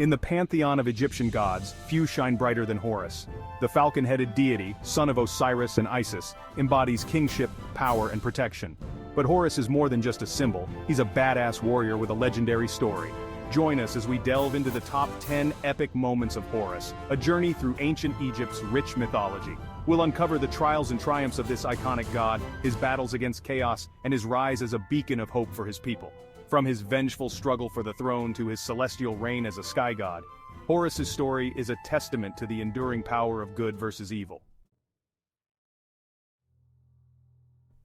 In the pantheon of Egyptian gods, few shine brighter than Horus. The falcon-headed deity, son of Osiris and Isis, embodies kingship, power, and protection. But Horus is more than just a symbol, he's a badass warrior with a legendary story. Join us as we delve into the top 10 epic moments of Horus, a journey through ancient Egypt's rich mythology. We'll uncover the trials and triumphs of this iconic god, his battles against chaos, and his rise as a beacon of hope for his people. From his vengeful struggle for the throne to his celestial reign as a sky god, Horus's story is a testament to the enduring power of good versus evil.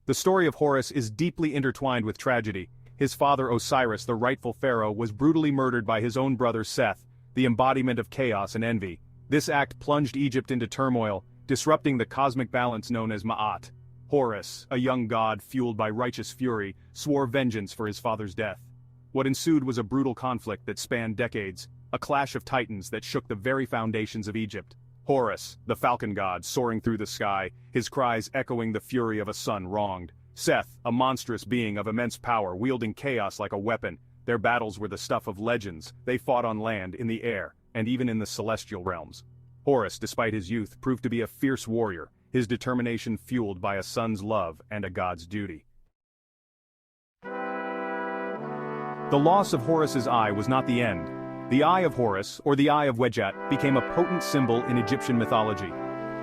The story of Horus is deeply intertwined with tragedy. His father Osiris, the rightful pharaoh, was brutally murdered by his own brother Seth, the embodiment of chaos and envy. This act plunged Egypt into turmoil, disrupting the cosmic balance known as Ma'at. Horus, a young god fueled by righteous fury, swore vengeance for his father's death. What ensued was a brutal conflict that spanned decades, a clash of titans that shook the very foundations of Egypt. Horus, the Falcon God, soaring through the sky, his cries echoing the fury of a son wronged. Seth, a monstrous being of immense power, wielding chaos like a weapon. Their battles were the stuff of legends. They fought on land, in the air, and even in the celestial realms. Horus, despite his youth, proved to be a fierce warrior, his determination fueled by a son's love and a god's duty. The loss of Horus's eye was not the end. The Eye of Horus, or the Eye of Wedjat, became a potent symbol in Egyptian mythology.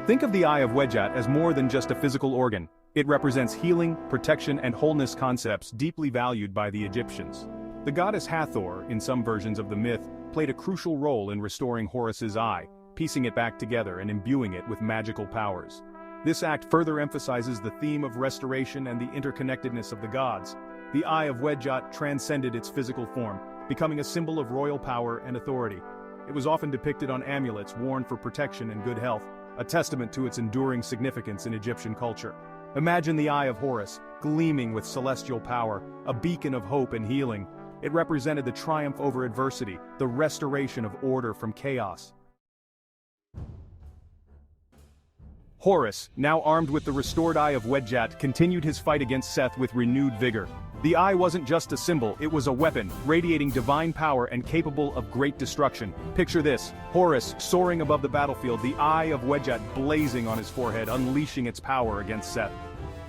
Think of the Eye of Wedjat as more than just a physical organ. It represents healing, protection, and wholeness concepts deeply valued by the Egyptians. The goddess Hathor, in some versions of the myth, played a crucial role in restoring Horus's eye, piecing it back together and imbuing it with magical powers. This act further emphasizes the theme of restoration and the interconnectedness of the gods. The Eye of Wedjat transcended its physical form, becoming a symbol of royal power and authority. It was often depicted on amulets worn for protection and good health, a testament to its enduring significance in Egyptian culture. Imagine the Eye of Horus, gleaming with celestial power, a beacon of hope and healing. It represented the triumph over adversity, the restoration of order from chaos. Horus, now armed with the restored Eye of Wedjat, continued his fight against Seth with renewed vigor. The eye wasn't just a symbol, it was a weapon, radiating divine power and capable of great destruction. Picture this, Horus soaring above the battlefield, the Eye of Wedjat blazing on his forehead, unleashing its power against Seth.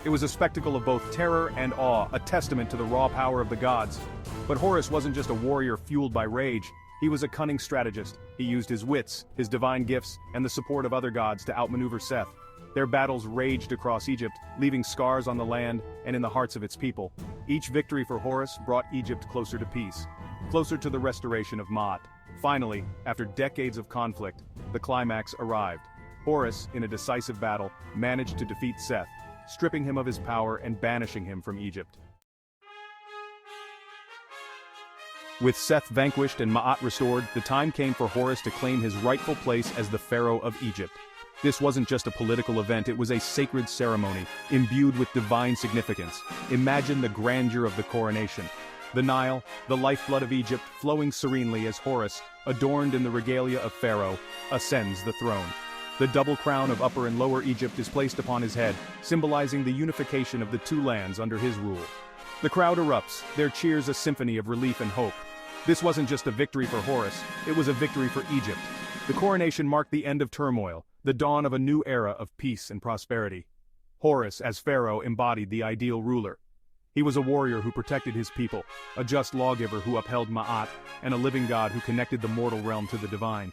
It was a spectacle of both terror and awe, a testament to the raw power of the gods. But Horus wasn't just a warrior fueled by rage, he was a cunning strategist. He used his wits, his divine gifts, and the support of other gods to outmaneuver Seth. Their battles raged across Egypt, leaving scars on the land and in the hearts of its people. Each victory for Horus brought Egypt closer to peace, closer to the restoration of Ma'at. Finally, after decades of conflict, the climax arrived. Horus, in a decisive battle, managed to defeat Seth, stripping him of his power and banishing him from Egypt. With Seth vanquished and Ma'at restored, the time came for Horus to claim his rightful place as the Pharaoh of Egypt. This wasn't just a political event, it was a sacred ceremony, imbued with divine significance. Imagine the grandeur of the coronation. The Nile, the lifeblood of Egypt, flowing serenely as Horus, adorned in the regalia of Pharaoh, ascends the throne. The double crown of Upper and Lower Egypt is placed upon his head, symbolizing the unification of the two lands under his rule. The crowd erupts, their cheers a symphony of relief and hope. This wasn't just a victory for Horus, it was a victory for Egypt. The coronation marked the end of turmoil, the dawn of a new era of peace and prosperity. Horus, as Pharaoh, embodied the ideal ruler. He was a warrior who protected his people, a just lawgiver who upheld Ma'at, and a living god who connected the mortal realm to the divine.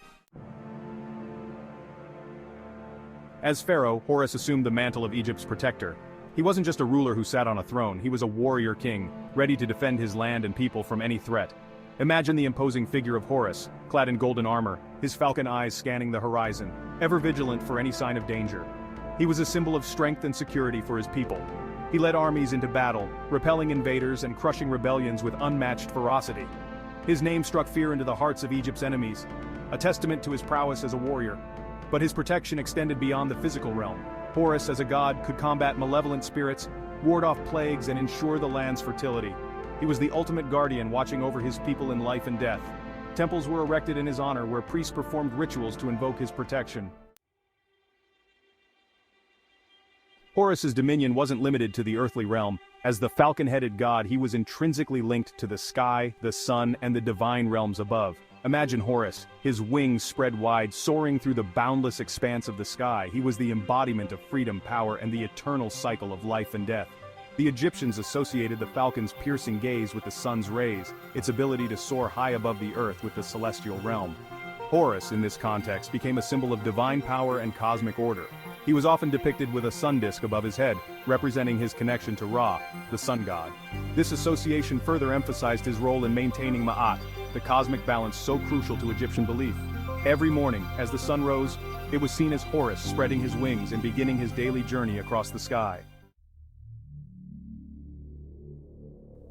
As Pharaoh, Horus assumed the mantle of Egypt's protector. He wasn't just a ruler who sat on a throne, he was a warrior king, ready to defend his land and people from any threat. Imagine the imposing figure of Horus, clad in golden armor, his falcon eyes scanning the horizon, ever vigilant for any sign of danger. He was a symbol of strength and security for his people. He led armies into battle, repelling invaders and crushing rebellions with unmatched ferocity. His name struck fear into the hearts of Egypt's enemies, a testament to his prowess as a warrior. But his protection extended beyond the physical realm. Horus, as a god, could combat malevolent spirits, ward off plagues, and ensure the land's fertility. He was the ultimate guardian, watching over his people in life and death. Temples were erected in his honor where priests performed rituals to invoke his protection. Horus's dominion wasn't limited to the earthly realm. As the falcon-headed god, he was intrinsically linked to the sky, the sun, and the divine realms above. Imagine Horus, his wings spread wide, soaring through the boundless expanse of the sky. He was the embodiment of freedom, power, and the eternal cycle of life and death. The Egyptians associated the falcon's piercing gaze with the sun's rays, its ability to soar high above the earth with the celestial realm. Horus, in this context, became a symbol of divine power and cosmic order. He was often depicted with a sun disk above his head, representing his connection to Ra, the sun god. This association further emphasized his role in maintaining Ma'at, the cosmic balance so crucial to Egyptian belief. Every morning, as the sun rose, it was seen as Horus spreading his wings and beginning his daily journey across the sky.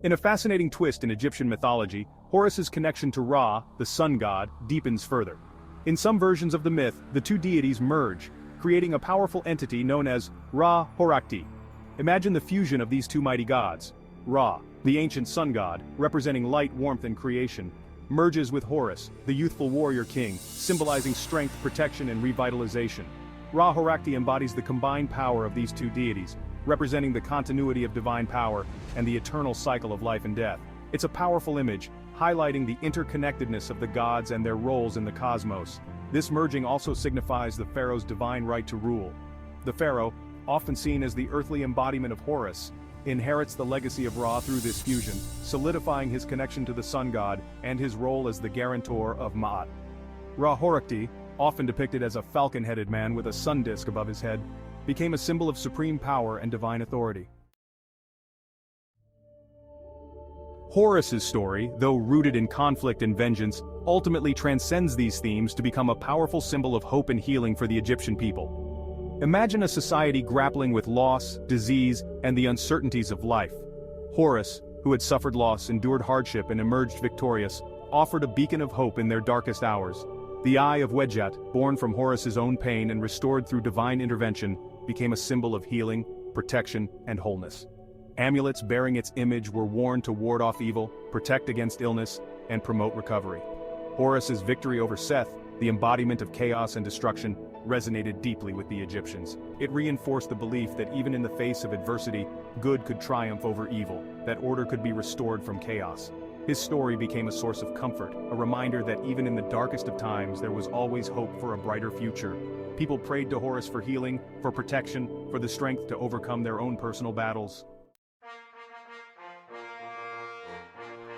In a fascinating twist in Egyptian mythology, Horus's connection to Ra, the sun god, deepens further. In some versions of the myth, the two deities merge, creating a powerful entity known as Ra-Horakti. Imagine the fusion of these two mighty gods. Ra, the ancient sun god, representing light, warmth, and creation, merges with Horus, the youthful warrior king, symbolizing strength, protection, and revitalization. Ra-Horakti embodies the combined power of these two deities, representing the continuity of divine power and the eternal cycle of life and death. It's a powerful image, highlighting the interconnectedness of the gods and their roles in the cosmos. This merging also signifies the pharaoh's divine right to rule. The pharaoh, often seen as the earthly embodiment of Horus, inherits the legacy of Ra through this fusion, solidifying his connection to the sun god and his role as the guarantor of Ma'at. Ra-Horakti, often depicted as a falcon-headed man with a sun disk above his head, became a symbol of supreme power and divine authority. Horus's story, though rooted in conflict and vengeance, ultimately transcends these themes to become a powerful symbol of hope and healing for the Egyptian people. Imagine a society grappling with loss, disease, and the uncertainties of life. Horus, who had suffered loss, endured hardship, and emerged victorious, offered a beacon of hope in their darkest hours. The Eye of Wedjat, born from Horus's own pain and restored through divine intervention, became a symbol of healing, protection, and wholeness. Amulets bearing its image were worn to ward off evil, protect against illness, and promote recovery. Horus's victory over Seth, the embodiment of chaos and destruction, resonated deeply with the Egyptians. It reinforced the belief that even in the face of adversity, good could triumph over evil, that order could be restored from chaos. His story became a source of comfort, a reminder that even in the darkest of times there was always hope for a brighter future. People prayed to Horus for healing, for protection, for the strength to overcome their own personal battles.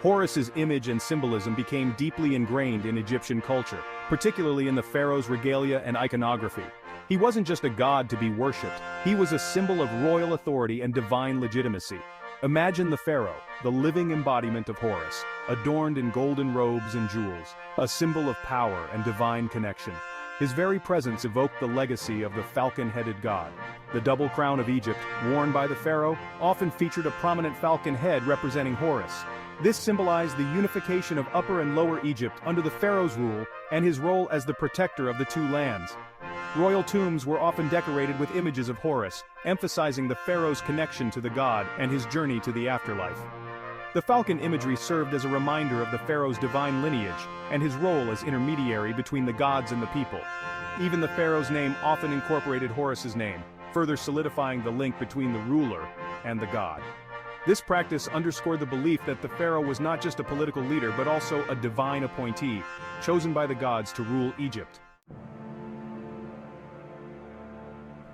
Horus's image and symbolism became deeply ingrained in Egyptian culture, particularly in the pharaoh's regalia and iconography. He wasn't just a god to be worshipped, he was a symbol of royal authority and divine legitimacy. Imagine the pharaoh, the living embodiment of Horus, adorned in golden robes and jewels, a symbol of power and divine connection. His very presence evoked the legacy of the falcon-headed god. The double crown of Egypt, worn by the pharaoh, often featured a prominent falcon head representing Horus. This symbolized the unification of Upper and Lower Egypt under the pharaoh's rule and his role as the protector of the two lands. Royal tombs were often decorated with images of Horus, emphasizing the pharaoh's connection to the god and his journey to the afterlife. The falcon imagery served as a reminder of the pharaoh's divine lineage and his role as intermediary between the gods and the people. Even the pharaoh's name often incorporated Horus's name, further solidifying the link between the ruler and the god. This practice underscored the belief that the pharaoh was not just a political leader but also a divine appointee, chosen by the gods to rule Egypt.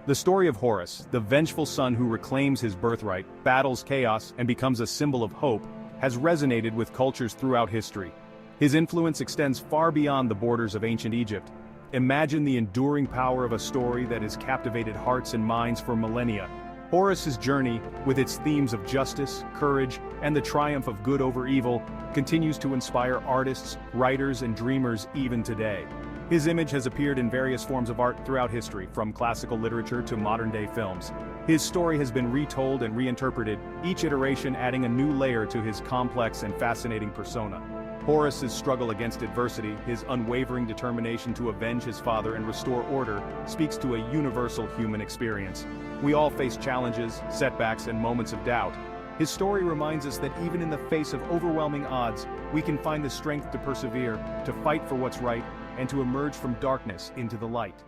The story of Horus, the vengeful son who reclaims his birthright, battles chaos, and becomes a symbol of hope, has resonated with cultures throughout history. His influence extends far beyond the borders of ancient Egypt. Imagine the enduring power of a story that has captivated hearts and minds for millennia. Horus's journey, with its themes of justice, courage, and the triumph of good over evil, continues to inspire artists, writers, and dreamers even today. His image has appeared in various forms of art throughout history, from classical literature to modern-day films. His story has been retold and reinterpreted, each iteration adding a new layer to his complex and fascinating persona. Horus's struggle against adversity, his unwavering determination to avenge his father and restore order, speaks to a universal human experience. We all face challenges, setbacks, and moments of doubt. His story reminds us that even in the face of overwhelming odds, we can find the strength to persevere, to fight for what's right, and to emerge from darkness into the light.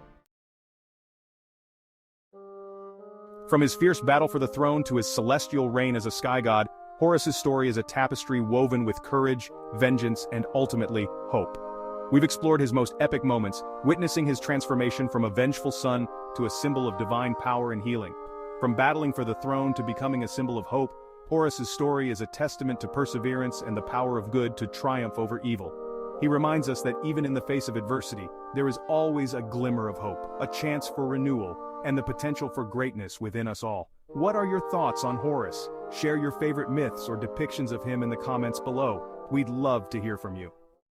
From his fierce battle for the throne to his celestial reign as a sky god, Horus's story is a tapestry woven with courage, vengeance, and ultimately, hope. We've explored his most epic moments, witnessing his transformation from a vengeful son to a symbol of divine power and healing. From battling for the throne to becoming a symbol of hope, Horus's story is a testament to perseverance and the power of good to triumph over evil. He reminds us that even in the face of adversity, there is always a glimmer of hope, a chance for renewal, and the potential for greatness within us all. What are your thoughts on Horus? Share your favorite myths or depictions of him in the comments below. We'd love to hear from you.